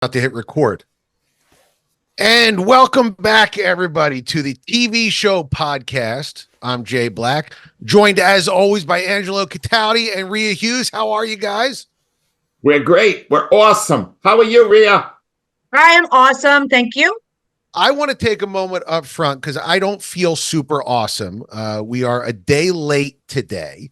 About to hit record. And welcome back, everybody, to the TV show podcast. I'm Jay Black, joined as always by Angelo and Rhea Hughes. How are you guys? We're great. We're awesome. How are you, Rhea? I am awesome. Thank you. I want to take a moment up front because I don't feel super awesome. We are a day late today.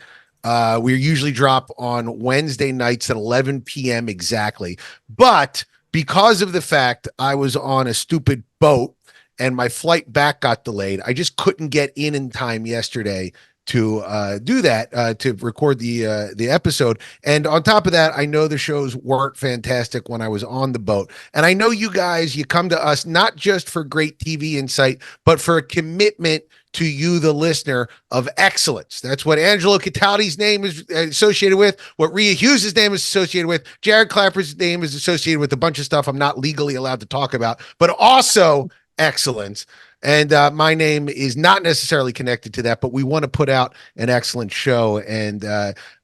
We usually drop on Wednesday nights at 11 p.m. exactly. But because of the fact I was on a stupid boat and my flight back got delayed, I just couldn't get in time yesterday to do that, to record the episode. And on top of that, I know the shows weren't fantastic when I was on the boat. And I know you guys, you come to us not just for great TV insight, but for a commitment to you, the listener, of excellence. That's what Angelo Cataldi's name is associated with, what Rhea Hughes' name is associated with, Jared Clapper's name is associated with a bunch of stuff I'm not legally allowed to talk about, but also excellence. And my name is not necessarily connected to that, but we want to put out an excellent show. And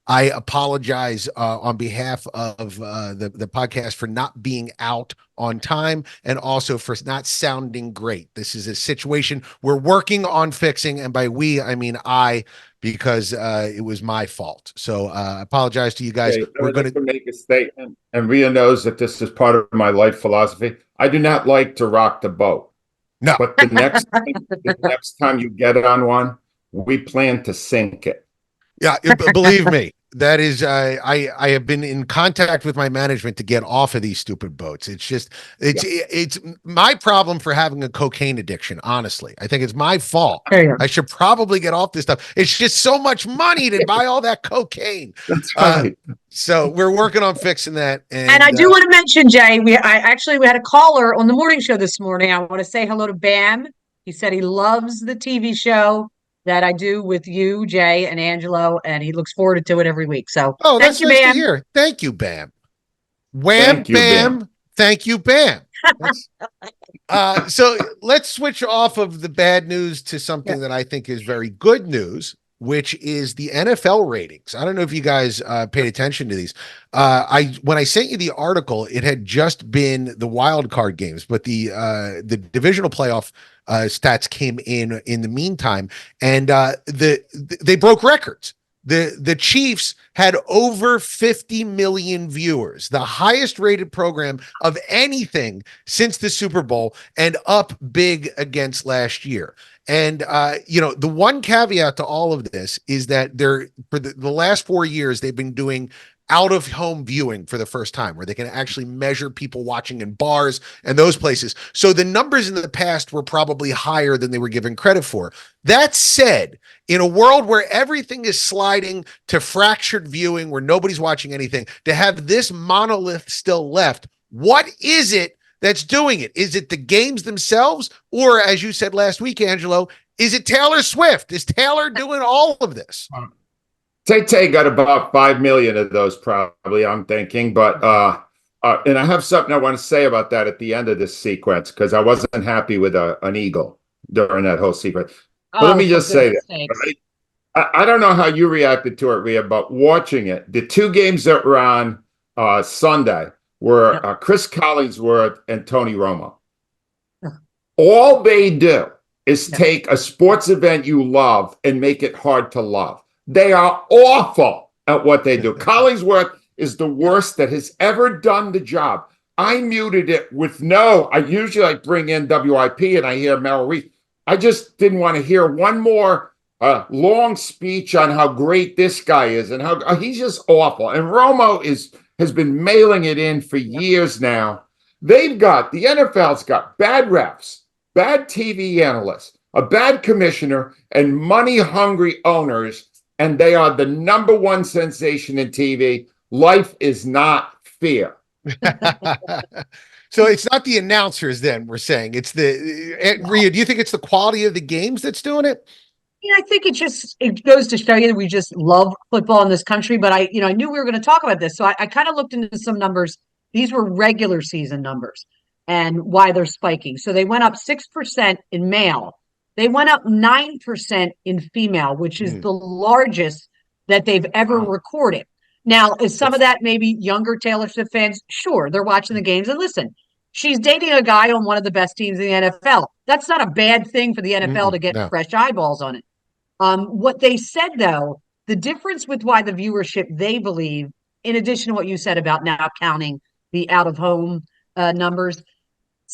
I apologize on behalf of the podcast for not being out on time and also for not sounding great. This is a situation we're working on fixing. And by we, I mean I, because it was my fault. So I apologize to you guys. Okay, we're going to make a statement. And Rhea knows that this is part of my life philosophy. I do not like to rock the boat. No. But the next time you get on one, we plan to sink it. Yeah, believe me, that is, I have been in contact with my management to get off of these stupid boats. It's just, it's my problem for having a cocaine addiction. Honestly, I think it's my fault. I should probably get off this stuff. It's just so much money to buy all that cocaine. That's right. So we're working on fixing that. And I do want to mention, Jay, we had a caller on the morning show this morning. I want to say hello to Bam. He said he loves the TV show that I do with you, Jay, and Angelo, and he looks forward to it every week. So, that's nice to hear. Thank you, Bam. Wham, Bam. Thank you, Bam. So let's switch off of the bad news to something that I think is very good news, which is the NFL ratings. I don't know if you guys paid attention to these. When I sent you the article, it had just been the wild card games, but the divisional playoff stats came in the meantime, and they broke records. The Chiefs had over 50 million viewers, the highest rated program of anything since the Super Bowl, and up big against last year. And, the one caveat to all of this is that for the last 4 years, they've been doing out of home viewing for the first time, where they can actually measure people watching in bars and those places. So the numbers in the past were probably higher than they were given credit for. That said, in a world where everything is sliding to fractured viewing, where nobody's watching anything, to have this monolith still left, what is it that's doing it? Is it the games themselves? Or, as you said last week, Angelo, is it Taylor Swift? Is Taylor doing all of this? Tay got about 5 million of those, probably, I'm thinking. But and I have something I want to say about that at the end of this sequence, because I wasn't happy with an eagle during that whole sequence. But let me just say that. Right? I don't know how you reacted to it, Rhea, but watching it, the two games that were on Sunday were Chris Collinsworth and Tony Romo. All they do is take a sports event you love and make it hard to love. They are awful at what they do. Collinsworth is the worst that has ever done the job. I muted it with I usually bring in WIP and I hear Merrill Reese. I just didn't want to hear one more long speech on how great this guy is and how he's just awful. And Romo has been mailing it in for years now. The NFL's got bad refs, bad TV analysts, a bad commissioner, and money-hungry owners, and they are the number one sensation in TV. Life is not fair. So it's not the announcers, then, we're saying. It's Rhea, do you think it's the quality of the games that's doing it? Yeah, I think it goes to show you that we just love football in this country. But I knew we were going to talk about this. So I kind of looked into some numbers. These were regular season numbers and why they're spiking. So they went up 6% in male. They went up 9% in female, which is the largest that they've ever recorded. Now, is some of that maybe younger Taylor Swift fans? Sure, they're watching the games and listen. She's dating a guy on one of the best teams in the NFL. That's not a bad thing for the NFL to get No. fresh eyeballs on it. What they said, though, the difference with why the viewership they believe, in addition to what you said about now counting the out of home numbers,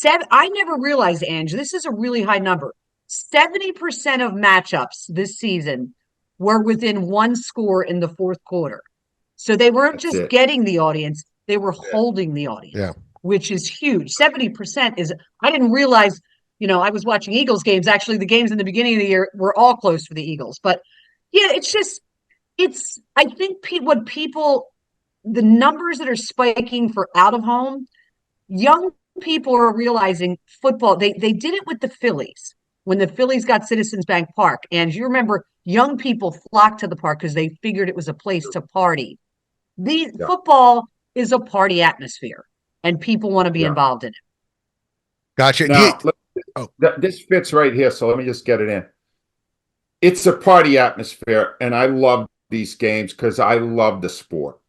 I never realized, Ange, this is a really high number. 70% of matchups this season were within one score in the fourth quarter. So they weren't That's just it. getting the audience, they were holding the audience, Yeah. which is huge. 70% is, I didn't realize, I was watching Eagles games. Actually, the games in the beginning of the year were all close for the Eagles. But yeah, I think the numbers that are spiking for out of home, young people are realizing football. They did it with the Phillies when the Phillies got Citizens Bank Park. And you remember young people flocked to the park because they figured it was a place to party. Football is a party atmosphere, and people want to be involved in it. Gotcha. Now, this fits right here, so let me just get it in. It's a party atmosphere, and I love these games because I love the sport.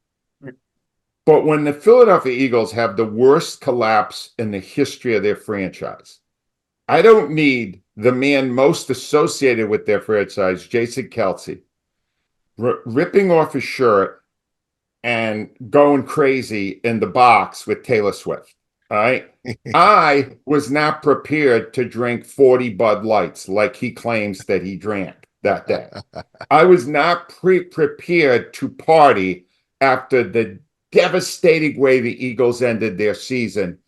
But when the Philadelphia Eagles have the worst collapse in the history of their franchise, I don't need the man most associated with their franchise, Jason Kelce, ripping off his shirt and going crazy in the box with Taylor Swift. All right. I was not prepared to drink 40 Bud Lights like he claims that he drank that day. I was not prepared to party after the devastating way the Eagles ended their season,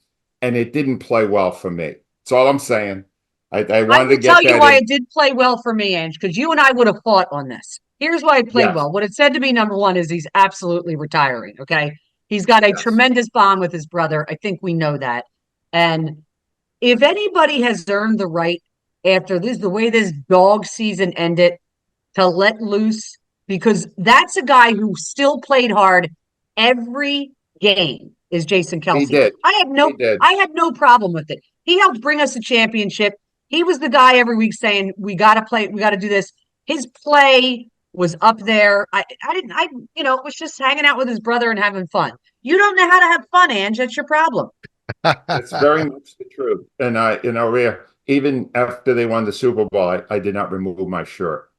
and it didn't play well for me. That's all I'm saying. I wanted to get tell you that why in. it did play well for me, Ange, because you and I would have fought on this. Here's why it played well. What it said to me, number one, is he's absolutely retiring. Okay. He's got a tremendous bond with his brother. I think we know that. And if anybody has earned the right after the way this dog season ended, to let loose, because that's a guy who still played hard every game, is Jason Kelce. He did. I had no problem with it. He helped bring us a championship. He was the guy every week saying, we got to play, we got to do this. His play was up there. I was just hanging out with his brother and having fun. You don't know how to have fun, Ange. That's your problem. That's very much the truth. And Rhea, even after they won the Super Bowl, I did not remove my shirt.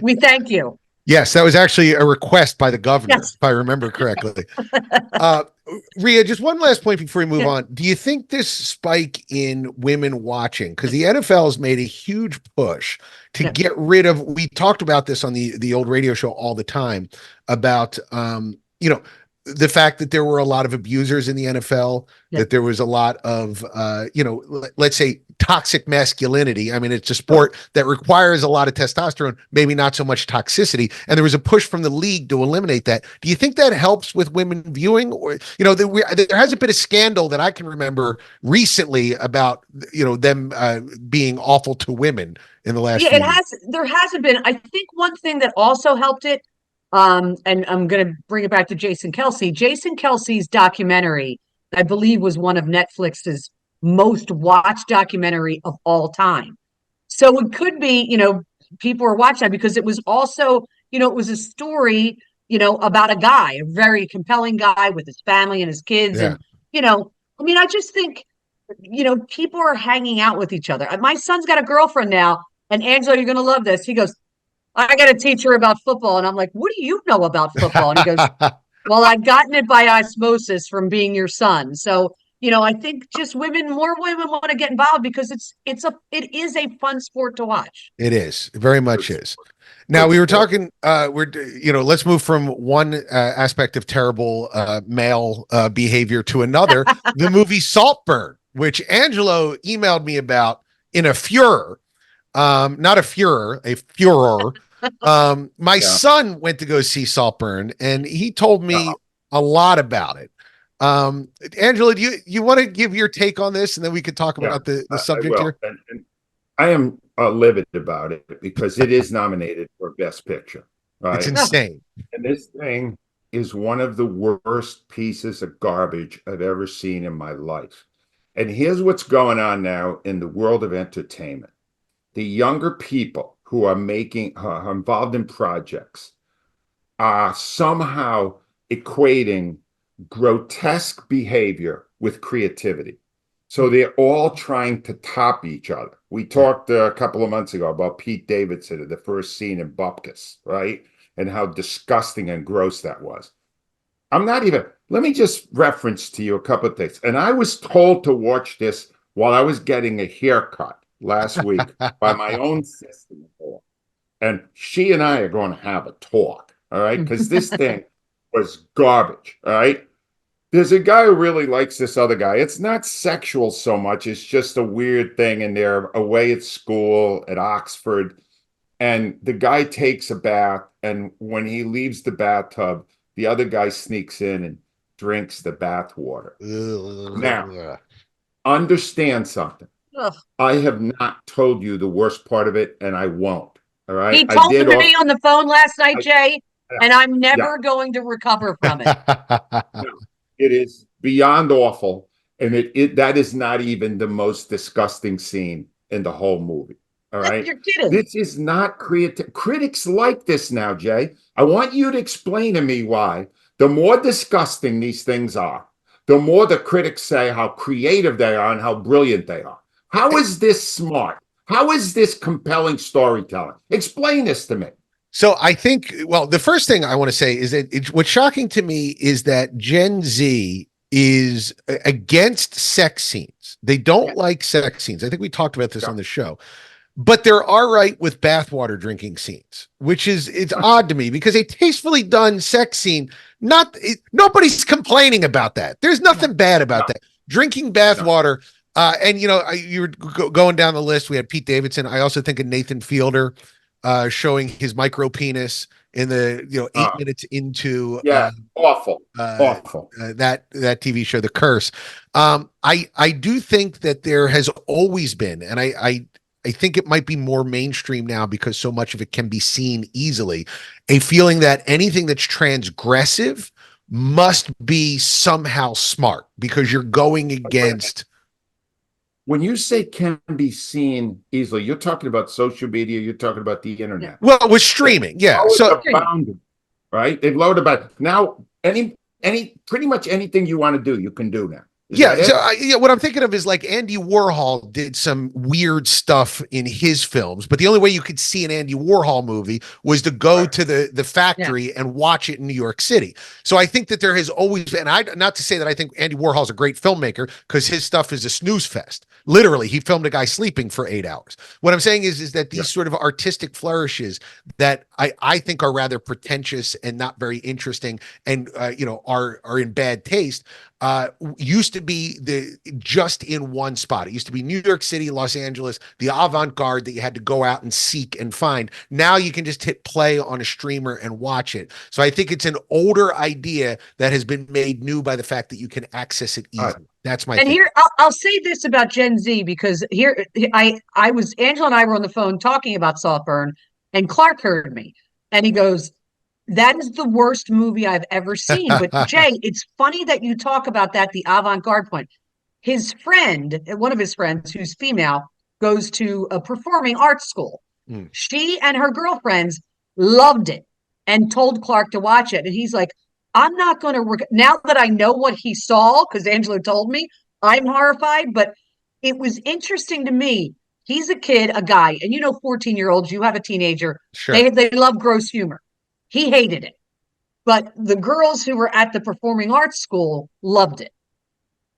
We thank you. Yes, that was actually a request by the governor, Yes. if I remember correctly. Rhea, just one last point before we move on. Do you think this spike in women watching, because the NFL has made a huge push to get rid of, we talked about this on the old radio show all the time about, the fact that there were a lot of abusers in the NFL, that there was a lot of, let's say toxic masculinity. I mean, it's a sport that requires a lot of testosterone, maybe not so much toxicity. And there was a push from the league to eliminate that. Do you think that helps with women viewing? Or, there hasn't been a scandal that I can remember recently about, them being awful to women in the last few years. There hasn't been. I think one thing that also helped it, and I'm going to bring it back to Jason Kelce. Jason Kelce's documentary, I believe, was one of Netflix's most watched documentary of all time. So it could be, people are watching that because it was also, it was a story, about a guy, a very compelling guy with his family and his kids. Yeah. And, I just think, people are hanging out with each other. My son's got a girlfriend now, and Angelo, you're going to love this. He goes, I got to teach her about football. And I'm like, what do you know about football? And he goes, well, I've gotten it by osmosis from being your son. So, I think just more women want to get involved because it is a fun sport to watch. It is. It very much is. Now we were talking, let's move from one aspect of terrible male behavior to another, the movie Saltburn, which Angelo emailed me about in a furor. Not a furor, a furor. My son went to go see Saltburn, and he told me a lot about it. Angela, do you want to give your take on this, and then we could talk about the subject here? And I am livid about it because it is nominated for Best Picture. Right? It's insane. And this thing is one of the worst pieces of garbage I've ever seen in my life. And here's what's going on now in the world of entertainment. The younger people who are involved in projects somehow equating grotesque behavior with creativity. So they're all trying to top each other. We talked a couple of months ago about Pete Davidson in the first scene in Bupkis, right? And how disgusting and gross that was. Let me just reference to you a couple of things. And I was told to watch this while I was getting a haircut last week by my own sister-in-law. And she and I are going to have a talk, all right? Because this thing was garbage, all right? There's a guy who really likes this other guy. It's not sexual so much. It's just a weird thing. And they're away at school at Oxford. And the guy takes a bath. And when he leaves the bathtub, the other guy sneaks in and drinks the bath water. Now, understand something. Ugh. I have not told you the worst part of it, and I won't. All right. He told me on the phone last night, Jay, and I'm never going to recover from it. No, it is beyond awful, and that is not even the most disgusting scene in the whole movie. All right. You're kidding. This is not creative. Critics like this now, Jay. I want you to explain to me why. The more disgusting these things are, the more the critics say how creative they are and how brilliant they are. How is this smart? How is this compelling storytelling? Explain this to me. So I think, well, the first thing I want to say is that what's shocking to me is that Gen Z is against sex scenes. They don't like sex scenes. I think we talked about this on the show. But they're all right with bathwater drinking scenes, which it's odd to me because a tastefully done sex scene, nobody's complaining about that. There's nothing bad about that. Drinking bathwater, and you were going down the list. We had Pete Davidson. I also think of Nathan Fielder showing his micro penis in the 8 minutes into awful that TV show, The Curse. I do think that there has always been, and I think it might be more mainstream now because so much of it can be seen easily, a feeling that anything that's transgressive must be somehow smart because you're going against. When you say can be seen easily, you're talking about social media, you're talking about the internet. Well, with streaming, yeah. So right? They've loaded about now pretty much anything you want to do, you can do now. What I'm thinking of is like Andy Warhol did some weird stuff in his films, but the only way you could see an Andy Warhol movie was to go to the factory and watch it in New York City. So I think that there has always been, not to say that I think Andy Warhol's a great filmmaker because his stuff is a snooze fest. Literally, he filmed a guy sleeping for 8 hours. What I'm saying is that these sort of artistic flourishes that I think are rather pretentious and not very interesting and are in bad taste used to be just in one spot. It used to be New York City, Los Angeles, the avant-garde that you had to go out and seek and find. Now you can just hit play on a streamer and watch it. So I think it's an older idea that has been made new by the fact that you can access it easily. That's my. And here, I'll say this about Gen Z because here Angelo and I were on the phone talking about Saltburn, and Clark heard me, and he goes, "That is the worst movie I've ever seen." But Jay, it's funny that you talk about that, the avant-garde point. His friend, one of his friends who's female, goes to a performing arts school. She and her girlfriends loved it and told Clark to watch it. And he's like, I'm not going to work. Now that I know what he saw, because Angelo told me, I'm horrified. But it was interesting to me. He's a kid, a guy, and 14-year-olds, you have a teenager. Sure. They love gross humor. He hated it. But the girls who were at the performing arts school loved it.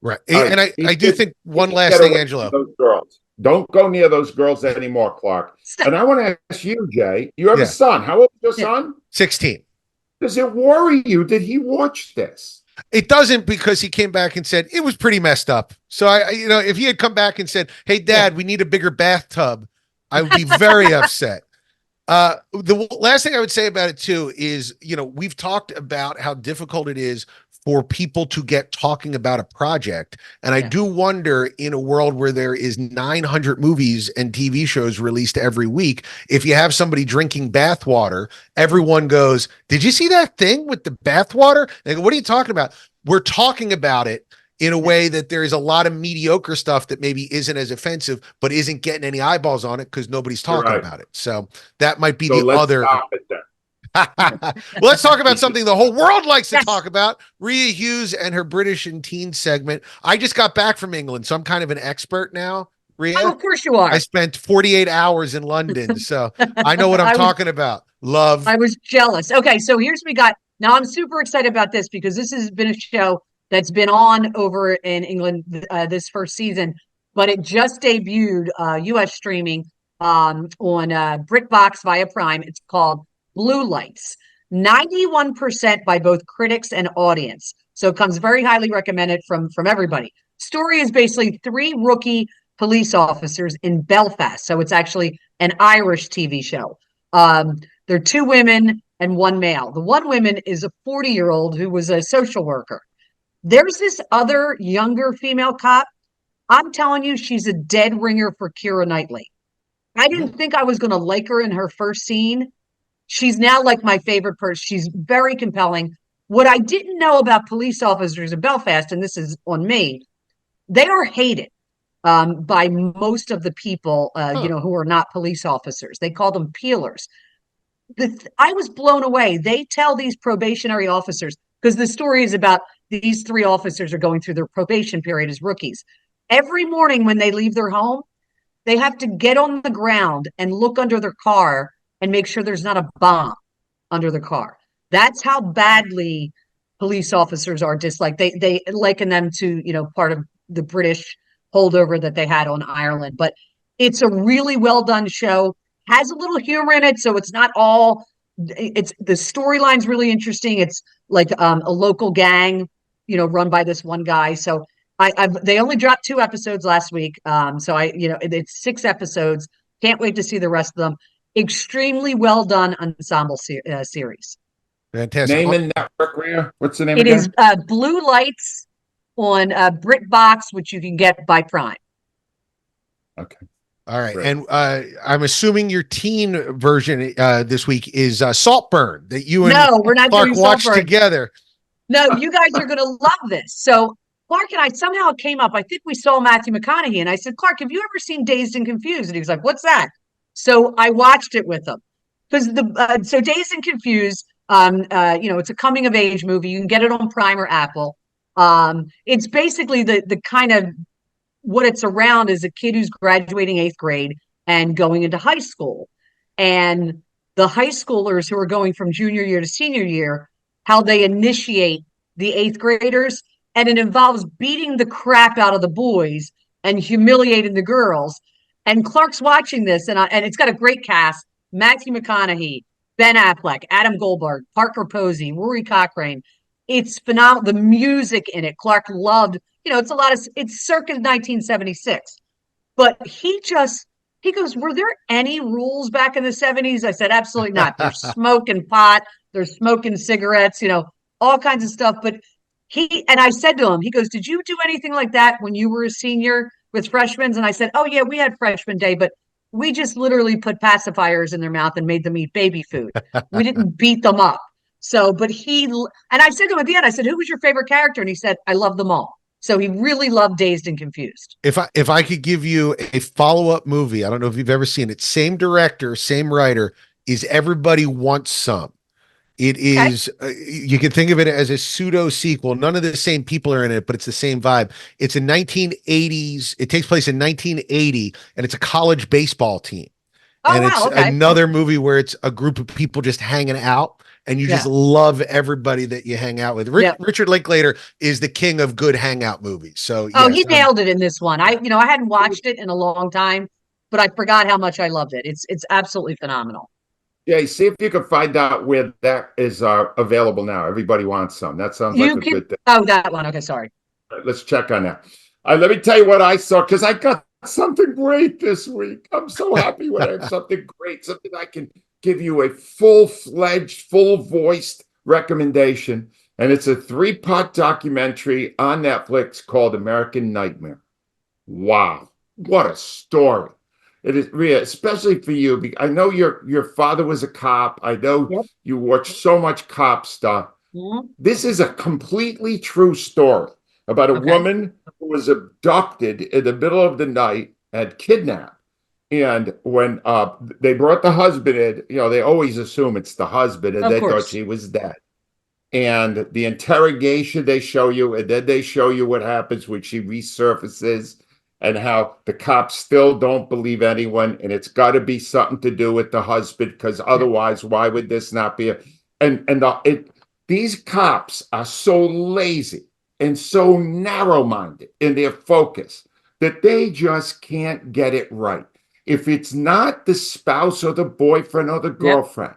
Right. And I do think one last thing, Angelo. Those girls. Don't go near those girls anymore, Clark. Stop. And I want to ask you, Jay, you have a son. How old is your son? 16. Does it worry you? Did he watch this? It doesn't, because he came back and said it was pretty messed up. So if he had come back and said, "Hey, Dad, we need a bigger bathtub," I would be very upset. The last thing I would say about it too is, we've talked about how difficult it is for people to get talking about a project. And I do wonder, in a world where there is 900 movies and TV shows released every week, if you have somebody drinking bathwater, everyone goes, "Did you see that thing with the bathwater?" They go, "What are you talking about?" We're talking about it in a way that there is a lot of mediocre stuff that maybe isn't as offensive, but isn't getting any eyeballs on it because nobody's talking about it. So that might be the other. Well, let's talk about something the whole world likes to Yes. talk about. Rhea Hughes and her British and teen segment. I just got back from England, so I'm kind of an expert now. Oh, Rhea, of course you I are. spent 48 hours in London, so I know what I'm I was talking about. Love. I was jealous. Okay, so here's what we got. Now I'm super excited about this because this has been a show that's been on over in England this first season, but it just debuted US streaming on BritBox via Prime. It's called Blue Lights. 91% by both critics and audience. So it comes very highly recommended from everybody. Story is basically three rookie police officers in Belfast. So it's actually an Irish TV show. There are two women and one male. The one woman is a 40-year-old who was a social worker. There's this other younger female cop. I'm telling you, she's a dead ringer for Keira Knightley. I didn't think I was going to like her in her first scene. She's now like my favorite person. She's very compelling. What I didn't know about police officers in Belfast, and this is on me, they are hated by most of the people, who are not police officers. They call them peelers. I was blown away. They tell these probationary officers, because the story is about these three officers are going through their probation period as rookies. Every morning when they leave their home, they have to get on the ground and look under their car and make sure there's not a bomb under the car. That's how badly police officers are disliked. They liken them to, part of the British holdover that they had on Ireland. But it's a really well done show. Has a little humor in it, so it's not all. It's the storyline's really interesting. It's like a local gang, run by this one guy. So they only dropped 2 episodes last week. It's 6 episodes. Can't wait to see the rest of them. Extremely well done ensemble series. Fantastic. Name and network, Rhea? What's the name It again? is Blue Lights on BritBox, which you can get by Prime. Okay. All right. Great. And I'm assuming your teen version this week is Saltburn that you and we're not Clark doing watched Saltburn. together. No, you guys are going to love this. So Clark and I somehow came up. I think we saw Matthew McConaughey, and I said, "Clark, have you ever seen Dazed and Confused?" And he was like, "What's that?" So I watched it with him because so Dazed and Confused, it's a coming of age movie. You can get it on Prime or Apple. It's basically the kind of what it's around is a kid who's graduating 8th grade and going into high school, and the high schoolers who are going from junior year to senior year, how they initiate the 8th graders, and it involves beating the crap out of the boys and humiliating the girls. And Clark's watching this, and it's got a great cast: Matthew McConaughey, Ben Affleck, Adam Goldberg, Parker Posey, Rory Cochrane. It's phenomenal. The music in it, Clark loved. It's circa 1976. But he goes, "Were there any rules back in the 70s?" I said, "Absolutely not. They're smoking pot, they're smoking cigarettes, all kinds of stuff." But I said to him, he goes, "Did you do anything like that when you were a senior with freshmen?" And I said, "Oh, yeah, we had freshman day, but we just literally put pacifiers in their mouth and made them eat baby food. We didn't beat them up." So, and I said to him at the end, I said, "Who was your favorite character?" And he said, "I love them all." So he really loved Dazed and Confused. If I could give you a follow-up movie, I don't know if you've ever seen it. Same director, same writer, is Everybody Wants Some. It is, you can think of it as a pseudo sequel. None of the same people are in it, but it's the same vibe. It's in 1980s. It takes place in 1980, and it's a college baseball team. Oh, And it's wow. Okay. another movie where it's a group of people just hanging out, and you just love everybody that you hang out with. Richard Linklater is the king of good hangout movies. So Oh, yes, he nailed it in this one. I hadn't watched it in a long time, but I forgot how much I loved it. It's absolutely phenomenal. Yeah, see if you can find out where that is available now. Everybody wants some. That sounds like a good thing. Oh, that one. Okay, sorry. Let's check on that. Let me tell you what I saw, because I got something great this week. I'm so happy when I have something great, something I can give you a full-fledged, full-voiced recommendation. And it's a 3-part documentary on Netflix called American Nightmare. Wow, what a story. It is, Rhea, especially for you. I know your father was a cop. I know you watch so much cop stuff. Mm-hmm. This is a completely true story about a woman who was abducted in the middle of the night and kidnapped. And when they brought the husband in, they always assume it's the husband, and Of they thought course. she was dead. And the interrogation they show you, and then they show you what happens when she resurfaces, and how the cops still don't believe anyone, and it's got to be something to do with the husband, because otherwise, why would this not be these cops are so lazy and so narrow-minded in their focus that they just can't get it right. If it's not the spouse or the boyfriend or the girlfriend,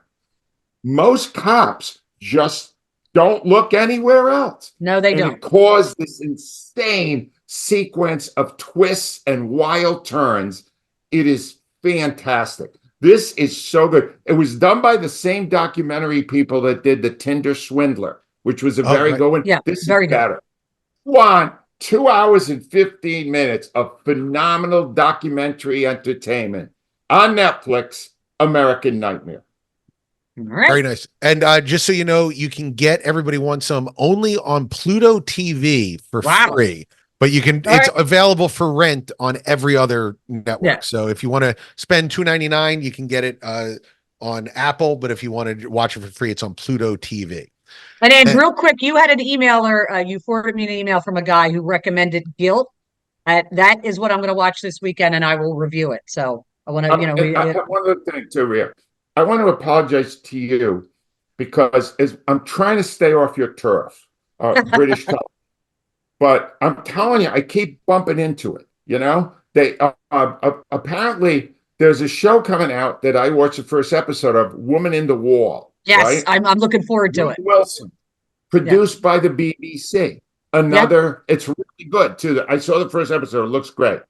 most cops just don't look anywhere else. No, they and don't. It caused this insane sequence of twists and wild turns. It is fantastic. This is so good. It was done by the same documentary people that did The Tinder Swindler, which was a very good one. Yeah, this very is good. better. 2 hours and 15 minutes of phenomenal documentary entertainment on Netflix, American Nightmare. All right. Very nice. And just so you know, you can get Everybody Wants Some only on Pluto TV for free, but it's available for rent on every other network. Yeah. So if you want to spend $2.99, you can get it on Apple, but if you want to watch it for free, it's on Pluto TV. And then real quick, you had an email, or you forwarded me an email from a guy who recommended Guilt. That is what I'm going to watch this weekend, and I will review it. So I want to, I have one other thing too, Rhea. I want to apologize to you because I'm trying to stay off your turf, British television. But I'm telling you, I keep bumping into it. They apparently there's a show coming out that I watched the first episode of, Woman in the Wall. Yes, right? I'm looking forward to it. Wilson, produced by the BBC. It's really good too. I saw the first episode. It looks great.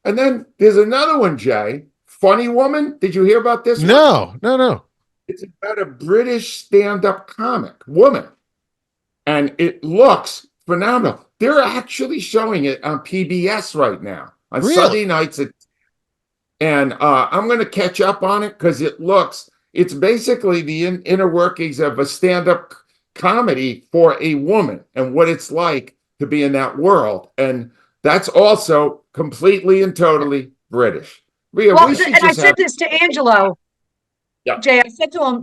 And then there's another one, Jay. Funny Woman. Did you hear about this? No. It's about a British stand-up comic woman, and it looks phenomenal. They're actually showing it on PBS right now on Sunday nights, and I'm going to catch up on it because it's basically the inner workings of a stand-up comedy for a woman and what it's like to be in that world, and that's also completely and totally British. Rhea, I said this to Angelo. Yeah. Jay, I said to him,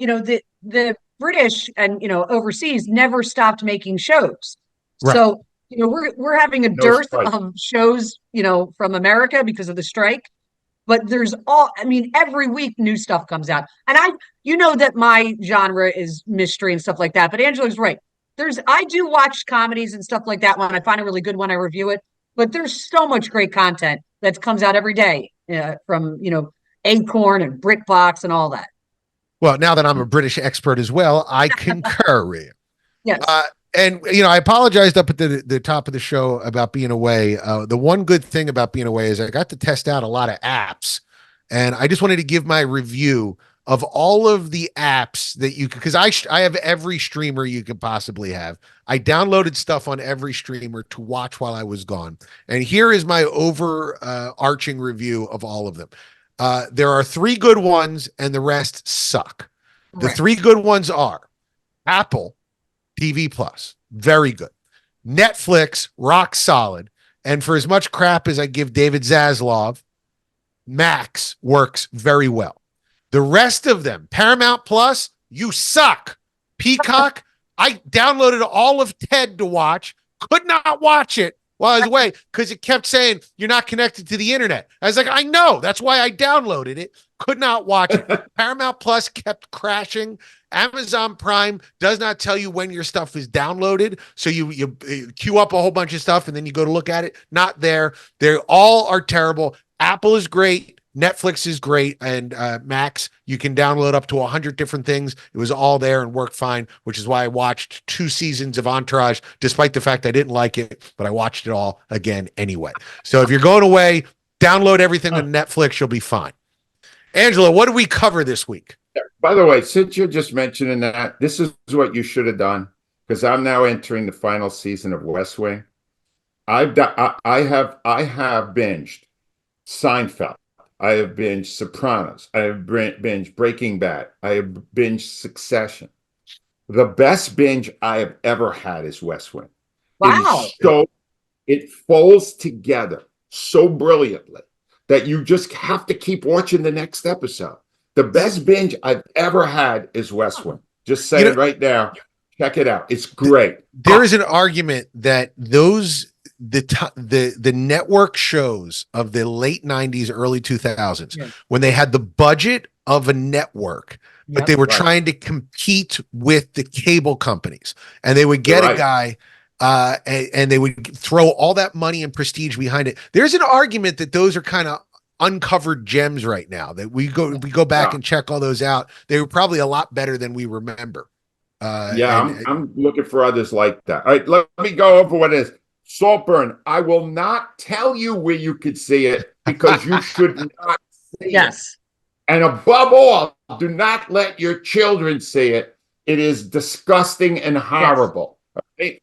the British and overseas never stopped making shows. Right. So we're having a dearth of shows from America because of the strike. But there's every week new stuff comes out, and that my genre is mystery and stuff like that. But Angelo's right. I do watch comedies and stuff like that when I find a really good one, I review it. But there's so much great content that comes out every day from Acorn and BritBox and all that. Well, now that I'm a British expert as well, I concur, Rhea. Yes. And I apologized up at the top of the show about being away. The one good thing about being away is I got to test out a lot of apps, and I just wanted to give my review of all of the apps that you could, because I have every streamer you could possibly have. I downloaded stuff on every streamer to watch while I was gone, and here is my overarching review of all of them. There are 3 good ones, and the rest suck. The 3 good ones are Apple TV Plus, very good. Netflix, rock solid. And for as much crap as I give David Zaslav, Max works very well. The rest of them, Paramount Plus, you suck. Peacock, I downloaded all of Ted to watch, could not watch it while I was away because it kept saying you're not connected to the internet. I was like, I know, that's why I downloaded it. Could not watch it. Paramount Plus kept crashing. Amazon Prime does not tell you when your stuff is downloaded. So you queue up a whole bunch of stuff and then you go to look at it. Not there. They all are terrible. Apple is great. Netflix is great. And Max, you can download up to 100 different things. It was all there and worked fine, which is why I watched 2 seasons of Entourage, despite the fact I didn't like it, but I watched it all again anyway. So if you're going away, download everything on Netflix. You'll be fine. Angelo, what did we cover this week? By the way, since you're just mentioning that, this is what you should have done, because I'm now entering the final season of West Wing. I have binged Seinfeld. I have binged Sopranos. I have binged Breaking Bad. I have binged Succession. The best binge I have ever had is West Wing. Wow. It folds together so brilliantly. that you just have to keep watching the next episode. The best binge I've ever had is West Wing. Just saying right now, check it out. It's great. There is an argument that the network shows of the late 90s, early 2000s, when they had the budget of a network, but they were trying to compete with the cable companies, and they would get a guy and they would throw all that money and prestige behind it. There's an argument that those are kind of uncovered gems right now, that we go back and check all those out. They were probably a lot better than we remember. I'm looking for others like that. All right, let me go over what it is. Saltburn, I will not tell you where you could see it because you should not see it. And above all, do not let your children see it. It is disgusting and horrible. Yes.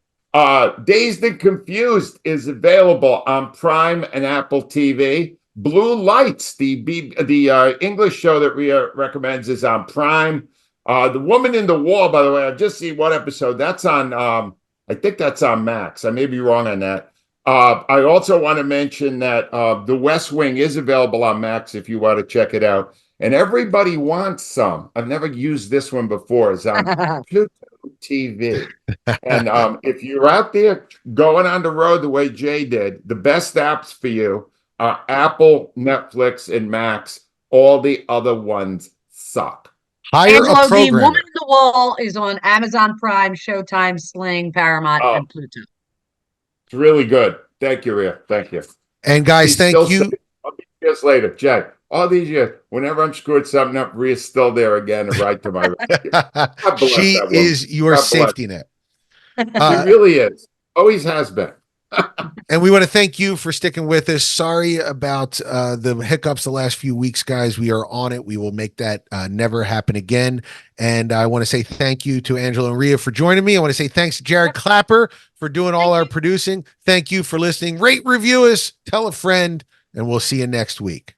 Dazed and Confused is available on Prime and Apple TV. Blue Lights, the English show that Rhea recommends, is on Prime. The Woman in the Wall, by the way, I've just seen one episode. That's on, I think that's on Max. I may be wrong on that. I also want to mention that The West Wing is available on Max if you want to check it out. And Everybody Wants Some. I've never used this one before. It's on Pluto TV. And if you're out there going on the road the way Jay did, the best apps for you are Apple, Netflix, and Max. All the other ones suck. Angelo, The Woman in the Wall is on Amazon Prime, Showtime, Sling, Paramount, and Pluto. It's really good. Thank you, Rhea. Thank you. And guys, thank you. I'll be years later, Jay. All these years, whenever I'm screwed something up, Rhea's still there again and right to my rescue. She is your safety net. She really is. Always has been. And we want to thank you for sticking with us. Sorry about the hiccups the last few weeks, guys. We are on it. We will make that never happen again. And I want to say thank you to Angelo and Rhea for joining me. I want to say thanks to Jared Clapper for doing all our producing. Thank you for listening. Rate, review us, tell a friend, and we'll see you next week.